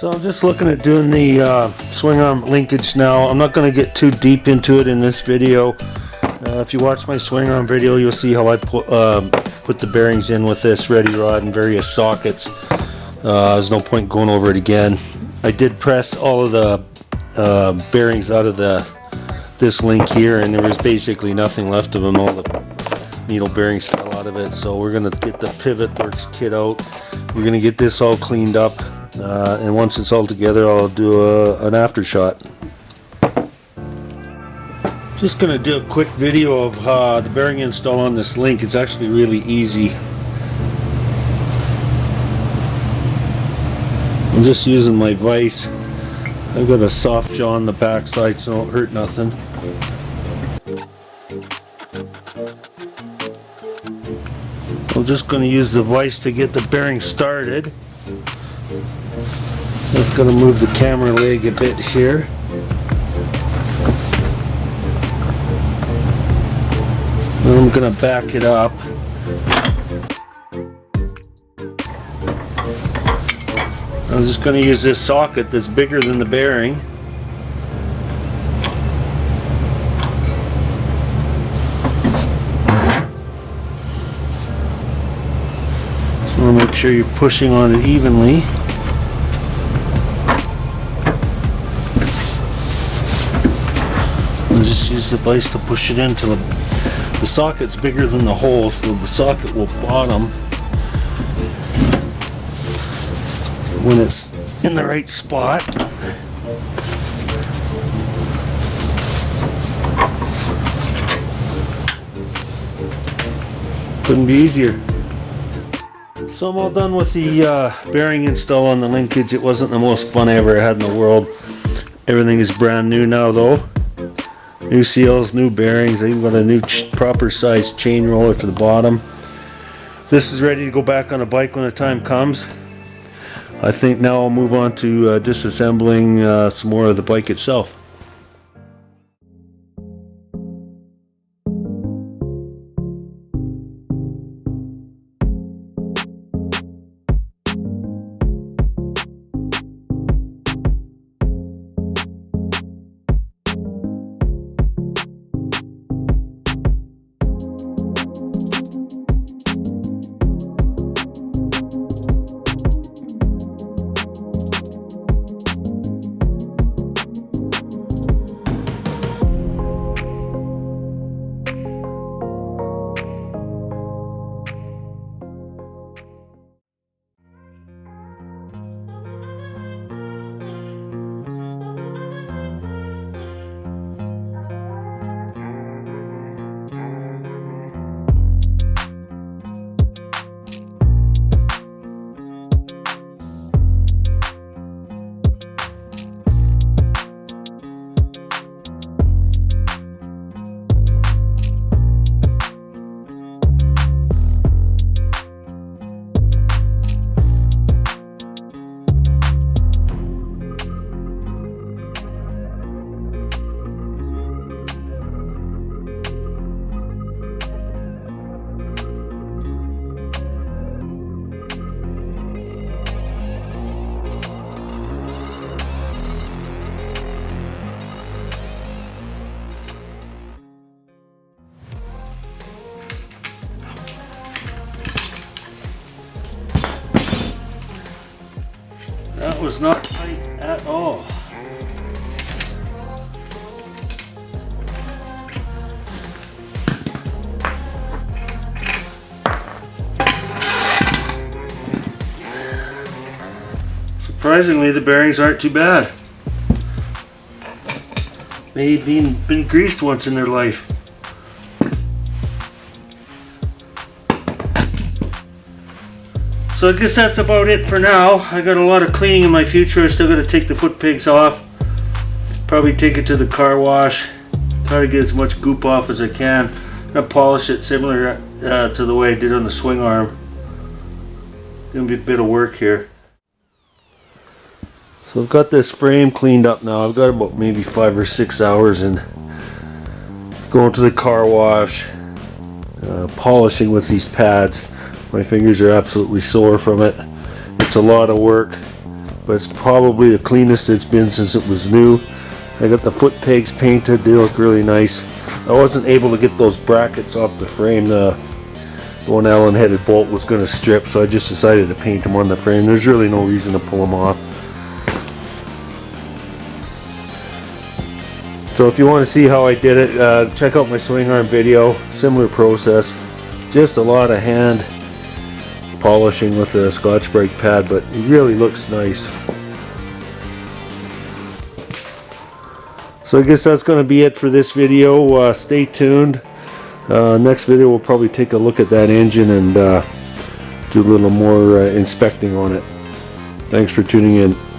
So I'm just looking at doing the swing arm linkage now. I'm not going to get too deep into it in this video. If you watch my swing arm video, you'll see how I put the bearings in with this ready rod and various sockets. There's no point going over it again. I did press all of the bearings out of this link here, and there was basically nothing left of them. All the needle bearings fell out of it. So we're going to get the Pivot Works kit out. We're going to get this all cleaned up, and once it's all together, I'll do an after shot. Just going to do a quick video of the bearing install on this link. It's actually really easy. I'm just using my vise. I've got a soft jaw on the back side so it won't hurt nothing. I'm just going to use the vise to get the bearing started. Just going to move the camera leg a bit here. And I'm going to back it up. I'm just going to use this socket that's bigger than the bearing. So make sure you're pushing on it evenly. And just use the vise to push it in until the socket's bigger than the hole, so the socket will bottom when it's in the right spot. Couldn't be easier. So I'm all done with the bearing install on the linkage. It wasn't the most fun I ever had in the world. Everything is brand new now though. New seals, new bearings. I even got a new proper size chain roller for the bottom. This is ready to go back on a bike when the time comes. I think now I'll move on to disassembling some more of the bike itself. That was not tight at all. Surprisingly, the bearings aren't too bad. They've even been greased once in their life. So I guess that's about it for now. I got a lot of cleaning in my future. I still got to take the foot pegs off. Probably take it to the car wash. Try to get as much goop off as I can. I'm going to polish it similar to the way I did on the swing arm. Going to be a bit of work here. So I've got this frame cleaned up now. I've got about maybe 5 or 6 hours in going to the car wash, polishing with these pads. My fingers are absolutely sore from it. It's a lot of work. but it's probably the cleanest it's been since it was new. I got the foot pegs painted, they look really nice. I wasn't able to get those brackets off the frame. The one Allen headed bolt was going to strip, so I just decided to paint them on the frame. There's really no reason to pull them off. So if you want to see how I did it, check out my swing arm video. Similar process, just a lot of hand polishing with a Scotch-Brite pad, but it really looks nice. So I guess that's going to be it for this video. Stay tuned. Next video we'll probably take a look at that engine and do a little more inspecting on it. Thanks for tuning in.